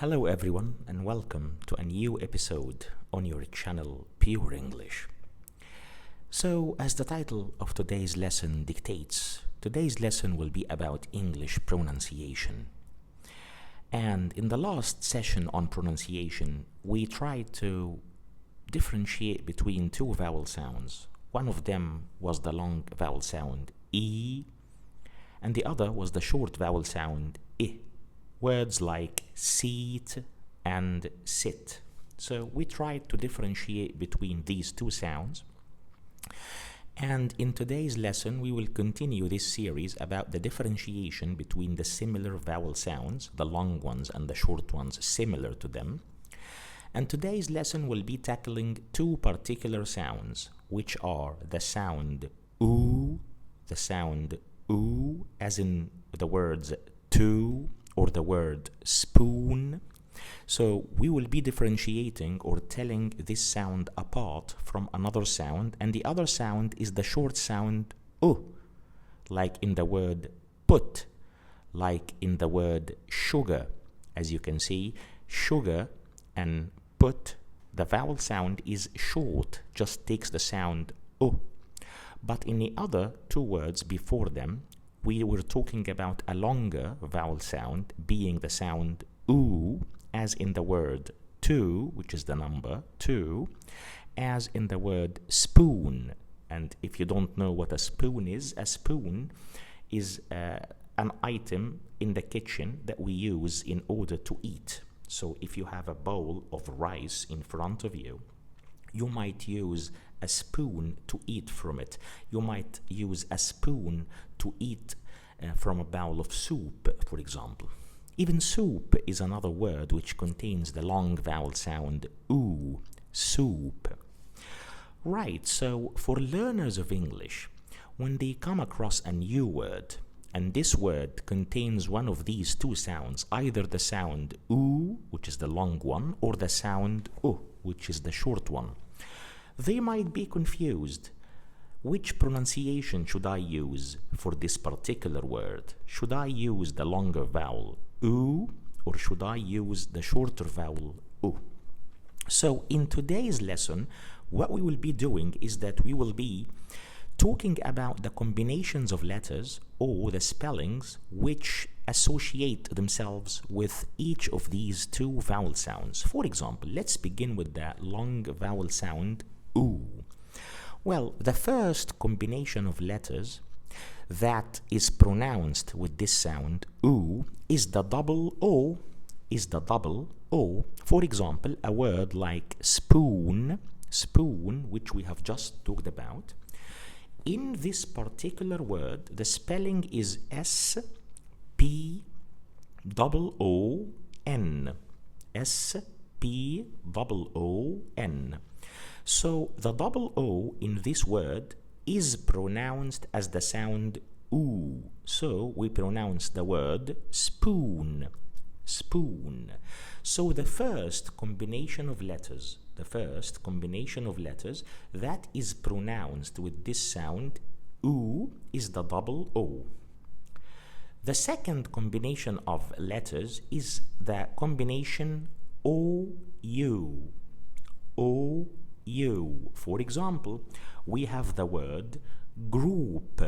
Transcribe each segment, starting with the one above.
Hello everyone and welcome to a new episode on your channel Pure English. So as the title of today's lesson dictates, today's lesson will be about English pronunciation. And in the last session on pronunciation, we tried to differentiate between two vowel sounds. One of them was the long vowel sound E, and the other was the short vowel sound I. Words like seat and sit. So we tried to differentiate between these two sounds. And in today's lesson, we will continue this series about the differentiation between the similar vowel sounds, the long ones and the short ones similar to them. And today's lesson will be tackling two particular sounds, which are the sound oo, as in the words to, or the word spoon. So we will be differentiating or telling this sound apart from another sound, and the other sound is the short sound U, like in the word put, like in the word sugar. As you can see, sugar and put, the vowel sound is short, just takes the sound U. But in the other two words before them, we were talking about a longer vowel sound, being the sound oo, as in the word two, which is the number two, as in the word spoon. And if you don't know what a spoon is an item in the kitchen that we use in order to eat. So if you have a bowl of rice in front of you, you might use a spoon to eat from it. You might use a spoon to eat from a bowl of soup, for example. Even soup is another word which contains the long vowel sound oo, soup. Right, so for learners of English, when they come across a new word, and this word contains one of these two sounds, either the sound oo, which is the long one, or the sound u, which is the short one, they might be confused. Which pronunciation should I use for this particular word? Should I use the longer vowel oo, or should I use the shorter vowel u? So in today's lesson, what we will be doing is that we will be talking about the combinations of letters or the spellings which associate themselves with each of these two vowel sounds. For example, let's begin with the long vowel sound oo. Well, the first combination of letters that is pronounced with this sound oo is the double O. For example, a word like spoon, which we have just talked about. In this particular word, the spelling is S-P-O-O-N. S-P-O-O-N. So the double O in this word is pronounced as the sound oo. So we pronounce the word spoon. So the first combination of letters that is pronounced with this sound oo is the double O. The second combination of letters is the combination OU. For example, we have the word group.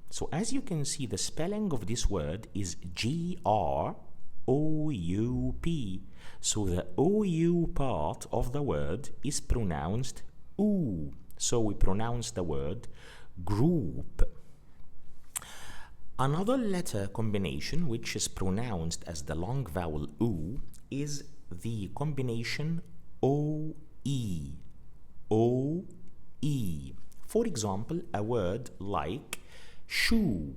So as you can see, the spelling of this word is G-R-O-U-P. So the OU part of the word is pronounced oo. So we pronounce the word group. Another letter combination which is pronounced as the long vowel oo is the combination O-E. For example, a word like shoe,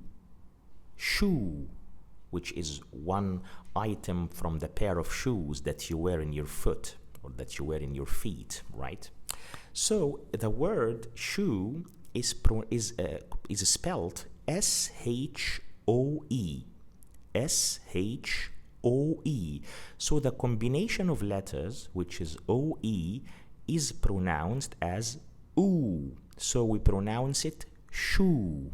which is one item from the pair of shoes that you wear in your foot or that you wear in your feet, right? So the word shoe is spelled S-H-O-E. So the combination of letters, which is OE, is pronounced as oo. So we pronounce it shoe.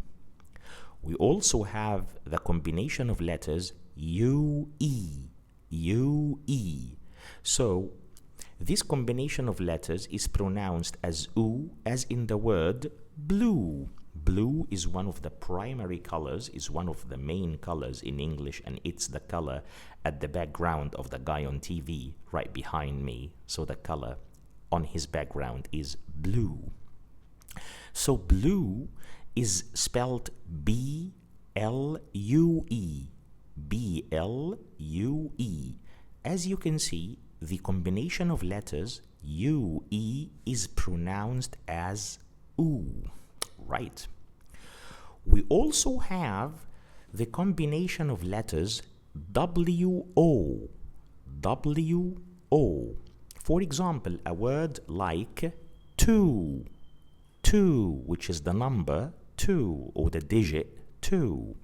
We also have the combination of letters U-E, U-E. So this combination of letters is pronounced as U, as in the word blue. Blue is one of the primary colors, is one of the main colors in English, and it's the color at the background of the guy on TV right behind me. So the color on his background is blue. So blue is spelled B-L-U-E, B-L-U-E. As you can see, the combination of letters U-E is pronounced as oo. Right. We also have the combination of letters W-O, W-O. For example, a word like two, which is the number 2 or the digit 2.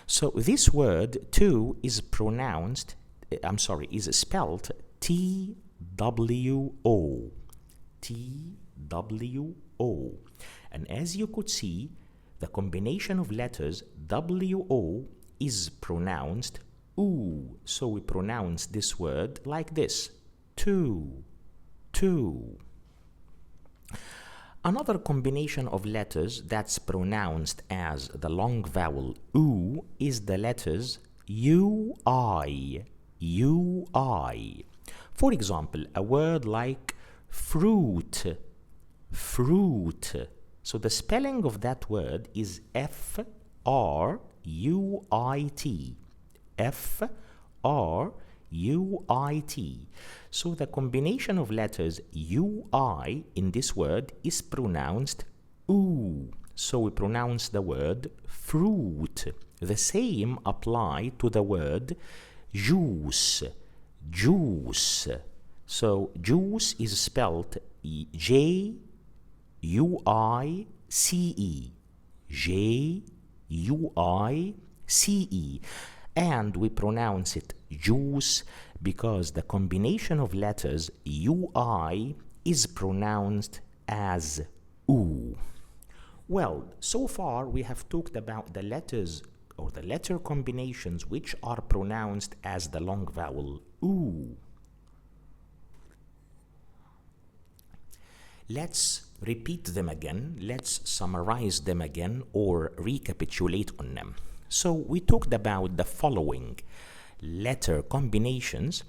So this word 2 is pronounced, is spelled T-W-O, T-W-O. And as you could see, the combination of letters W-O is pronounced oo. So we pronounce this word like this, two. Another combination of letters that's pronounced as the long vowel oo is the letters U-I, U-I. For example, a word like fruit, fruit. So the spelling of that word is F-R-U-I-T, F-R-U-I-T. So the combination of letters U-I in this word is pronounced oo. So we pronounce the word fruit. The same apply to the word juice, juice. So juice is spelled J-U-I-C-E, J-U-I-C-E. And we pronounce it juice because the combination of letters U-I is pronounced as oo. Well, so far we have talked about the letters or the letter combinations which are pronounced as the long vowel oo. Let's repeat them again, let's summarize them again or recapitulate on them. So we talked about the following letter combinations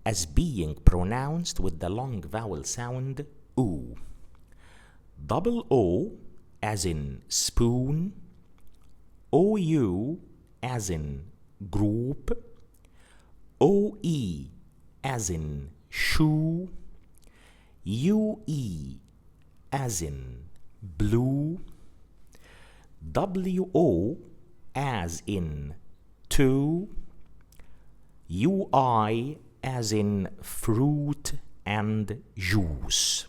as being pronounced with the long vowel sound oo. Double O as in spoon, OU as in group, OE as in shoe, UE as in blue, WO as in two, UI as in fruit and juice.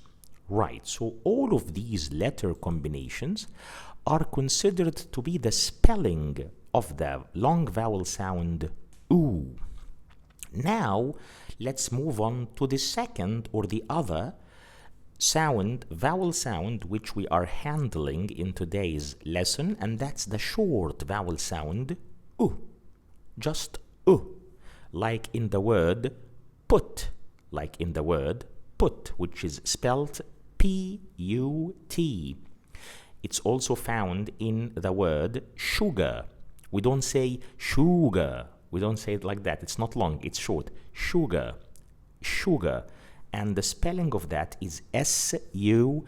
Right, so all of these letter combinations are considered to be the spelling of the long vowel sound oo. Now, let's move on to the second or the other vowel sound which we are handling in today's lesson, and that's the short vowel sound oo. Just oo. Like in the word put, which is spelled P-U-T. It's also found in the word sugar. We don't say sugar. We don't say it like that. It's not long, it's short. Sugar, sugar. And the spelling of that is S-U-G-A-R.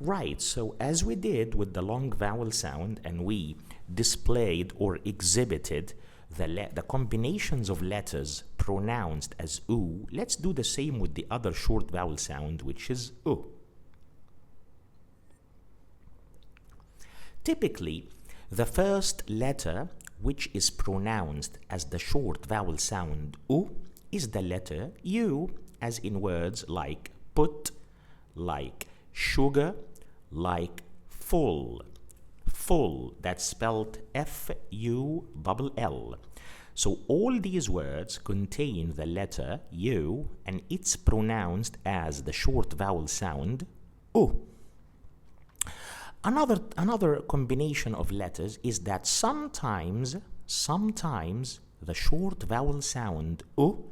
Right, so as we did with the long vowel sound and we displayed or exhibited the combinations of letters pronounced as oo, let's do the same with the other short vowel sound, which is oo. Typically, the first letter which is pronounced as the short vowel sound oo is the letter U, as in words like put, like sugar, like full. Full, that's spelled F-U-L-L. So all these words contain the letter U and it's pronounced as the short vowel sound oo. Another combination of letters is that sometimes the short vowel sound O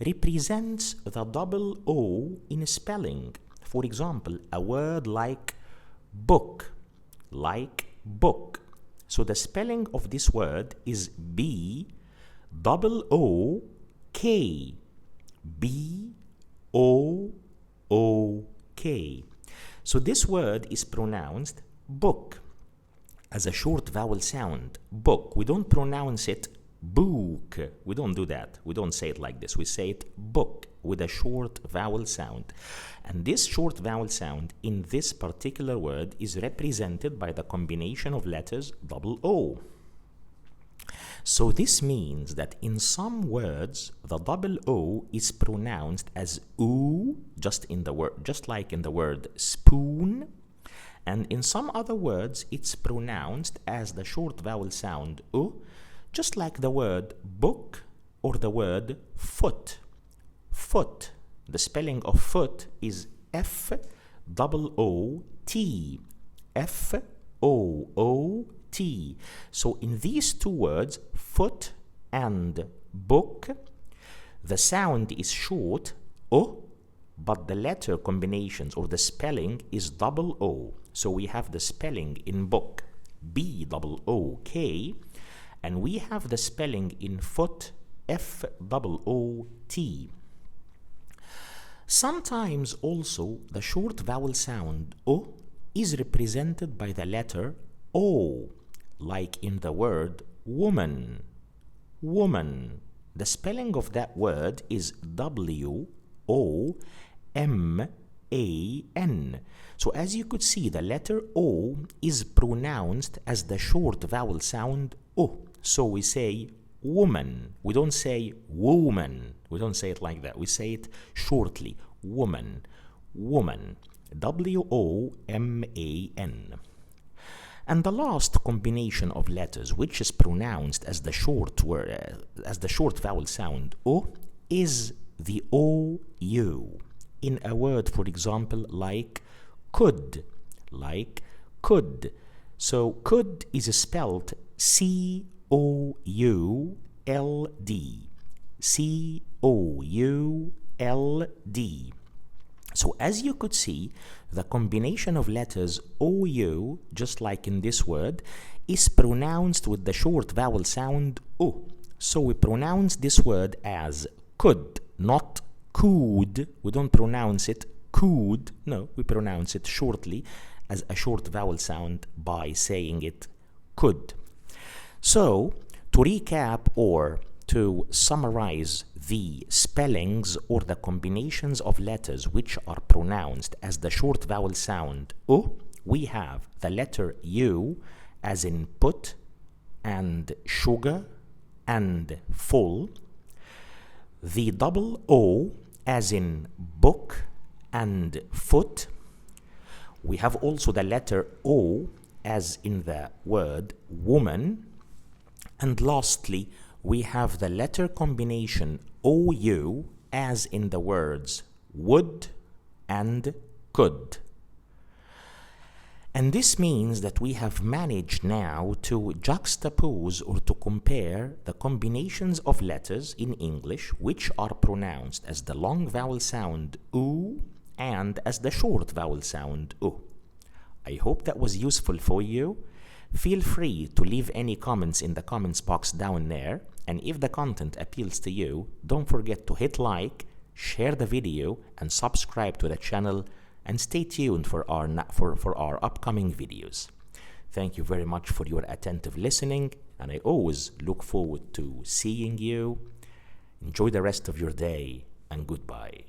represents the double O in spelling. For example, a word like book, So the spelling of this word is B-O-O-K, B-O-O-K. So this word is pronounced book as a short vowel sound, book. We don't pronounce it book. We don't do that. We don't say it like this. We say it book with a short vowel sound. And this short vowel sound in this particular word is represented by the combination of letters double O. So this means that in some words the double O is pronounced as oo, just like in the word spoon, and in some other words it's pronounced as the short vowel sound O, just like the word book or the word foot. Foot. The spelling of foot is F-O-O-T. F-O-O-T. So in these two words, foot and book, the sound is short, O, but the letter combinations or the spelling is double O. So we have the spelling in book, B-O-O-K, and we have the spelling in foot, F-O-O-T. Sometimes also the short vowel sound O is represented by the letter O, like in the word woman. Woman. The spelling of that word is W-O-M-A-N. So as you could see, the letter O is pronounced as the short vowel sound O. So we say woman. We don't say woman. We don't say it like that. We say it shortly. Woman. Woman. W-O-M-A-N. And the last combination of letters, which is pronounced as the short vowel sound O, is the O-U. In a word, for example, like could. So could is spelled C-O-U-L-D. C-O-U-L-D. So as you could see, the combination of letters O-U, just like in this word, is pronounced with the short vowel sound O. So we pronounce this word as could, not could. We don't pronounce it could. No, we pronounce it shortly as a short vowel sound by saying it could. So to recap or to summarize the spellings or the combinations of letters which are pronounced as the short vowel sound O, we have the letter U as in put and sugar and full, the double O as in book and foot. We have also the letter O as in the word woman, and lastly we have the letter combination OU as in the words would and could. And this means that we have managed now to juxtapose or to compare the combinations of letters in English which are pronounced as the long vowel sound oo and as the short vowel sound oo. I hope that was useful for you. Feel free to leave any comments in the comments box down there, and if the content appeals to you, don't forget to hit like, share the video, and subscribe to the channel, and stay tuned for our upcoming videos. Thank you very much for your attentive listening, and I always look forward to seeing you. Enjoy the rest of your day, and goodbye.